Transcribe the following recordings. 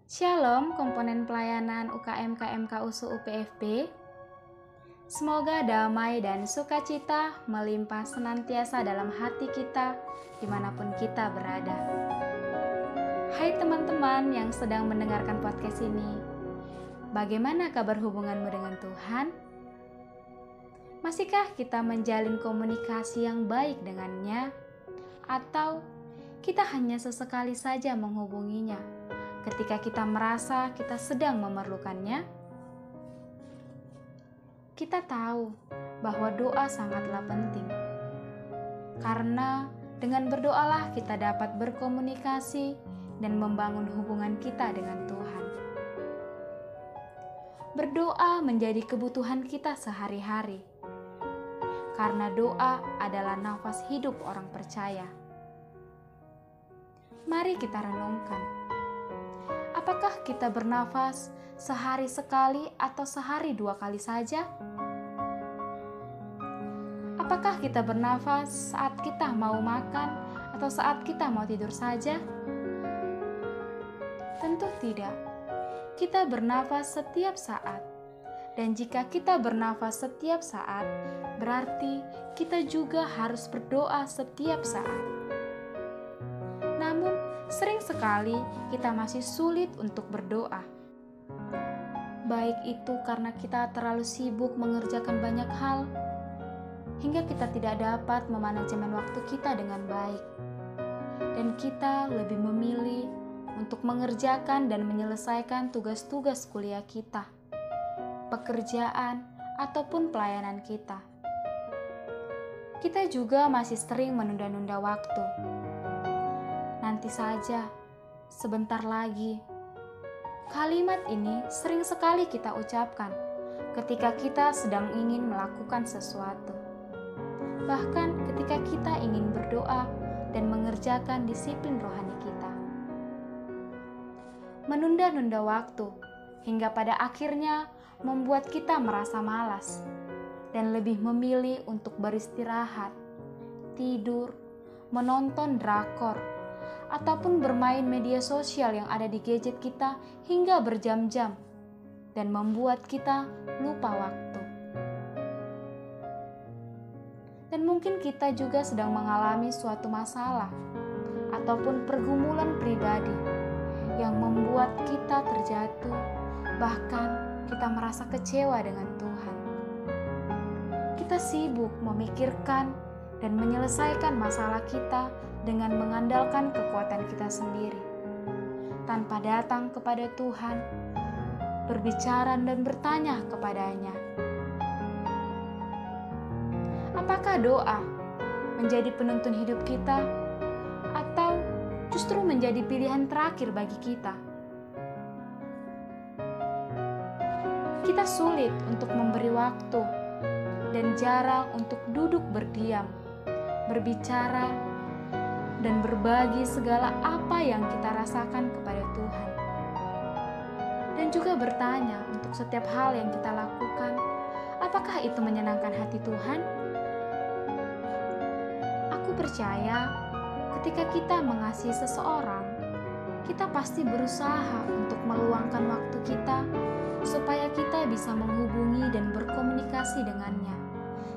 Shalom komponen pelayanan UKM KMK USU UPFB. Semoga damai dan sukacita melimpah senantiasa dalam hati kita dimanapun kita berada. Hai teman-teman yang sedang mendengarkan podcast ini, bagaimana kabar hubunganmu dengan Tuhan? Masihkah kita menjalin komunikasi yang baik dengannya? Atau kita hanya sesekali saja menghubunginya ketika kita merasa kita sedang memerlukannya? Kita tahu bahwa doa sangatlah penting, karena dengan berdoalah kita dapat berkomunikasi dan membangun hubungan kita dengan Tuhan. Berdoa menjadi kebutuhan kita sehari-hari, karena doa adalah nafas hidup orang percaya. Mari kita renungkan, apakah kita bernafas sehari sekali atau sehari 2 kali saja? Apakah kita bernafas saat kita mau makan atau saat kita mau tidur saja? Tentu tidak. Kita bernafas setiap saat. Dan jika kita bernafas setiap saat, berarti kita juga harus berdoa setiap saat. Namun, sering sekali kita masih sulit untuk berdoa. Baik itu karena kita terlalu sibuk mengerjakan banyak hal, hingga kita tidak dapat memanajemen waktu kita dengan baik. Dan kita lebih memilih untuk mengerjakan dan menyelesaikan tugas-tugas kuliah kita, pekerjaan, ataupun pelayanan kita. Kita juga masih sering menunda-nunda waktu. Nanti saja, sebentar lagi. Kalimat ini sering sekali kita ucapkan ketika kita sedang ingin melakukan sesuatu. Bahkan ketika kita ingin berdoa dan mengerjakan disiplin rohani kita. Menunda-nunda waktu hingga pada akhirnya membuat kita merasa malas dan lebih memilih untuk beristirahat, tidur, menonton drakor, ataupun bermain media sosial yang ada di gadget kita hingga berjam-jam dan membuat kita lupa waktu. Dan mungkin kita juga sedang mengalami suatu masalah ataupun pergumulan pribadi yang membuat kita terjatuh, bahkan kita merasa kecewa dengan Tuhan. Kita sibuk memikirkan dan menyelesaikan masalah kita dengan mengandalkan kekuatan kita sendiri, tanpa datang kepada Tuhan, berbicara dan bertanya kepadanya. Apakah doa menjadi penuntun hidup kita, atau justru menjadi pilihan terakhir bagi kita? Kita sulit untuk memberi waktu dan jarang untuk duduk berdiam, berbicara, dan berbagi segala apa yang kita rasakan kepada Tuhan. Dan juga bertanya untuk setiap hal yang kita lakukan, apakah itu menyenangkan hati Tuhan? Aku percaya ketika kita mengasihi seseorang, kita pasti berusaha untuk meluangkan waktu kita supaya kita bisa menghubungi dan berkomunikasi dengannya,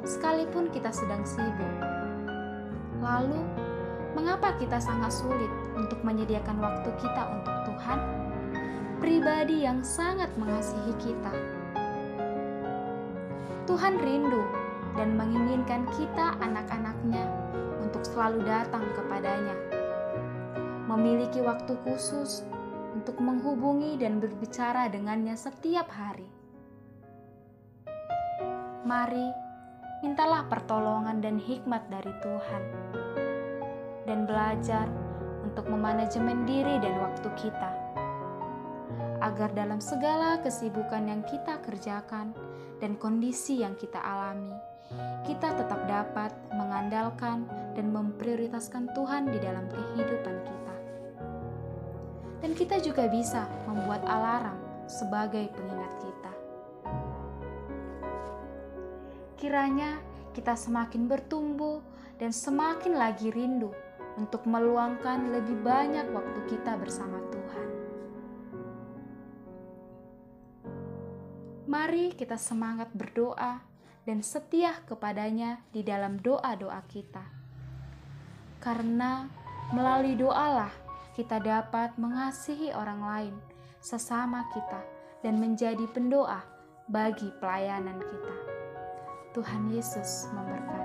sekalipun kita sedang sibuk. Lalu, mengapa kita sangat sulit untuk menyediakan waktu kita untuk Tuhan, pribadi yang sangat mengasihi kita? Tuhan rindu dan menginginkan kita anak-anaknya untuk selalu datang kepadanya, memiliki waktu khusus untuk menghubungi dan berbicara dengannya setiap hari. Mari, mintalah pertolongan dan hikmat dari Tuhan, dan belajar untuk memanajemen diri dan waktu kita, agar dalam segala kesibukan yang kita kerjakan dan kondisi yang kita alami, kita tetap dapat mengandalkan dan memprioritaskan Tuhan di dalam kehidupan kita. Dan kita juga bisa membuat alarm sebagai pengingat kita. Kiranya kita semakin bertumbuh dan semakin lagi rindu untuk meluangkan lebih banyak waktu kita bersama Tuhan. Mari kita semangat berdoa dan setia kepadanya di dalam doa-doa kita. Karena melalui doalah kita dapat mengasihi orang lain, sesama kita, dan menjadi pendoa bagi pelayanan kita. Tuhan Yesus memberkati.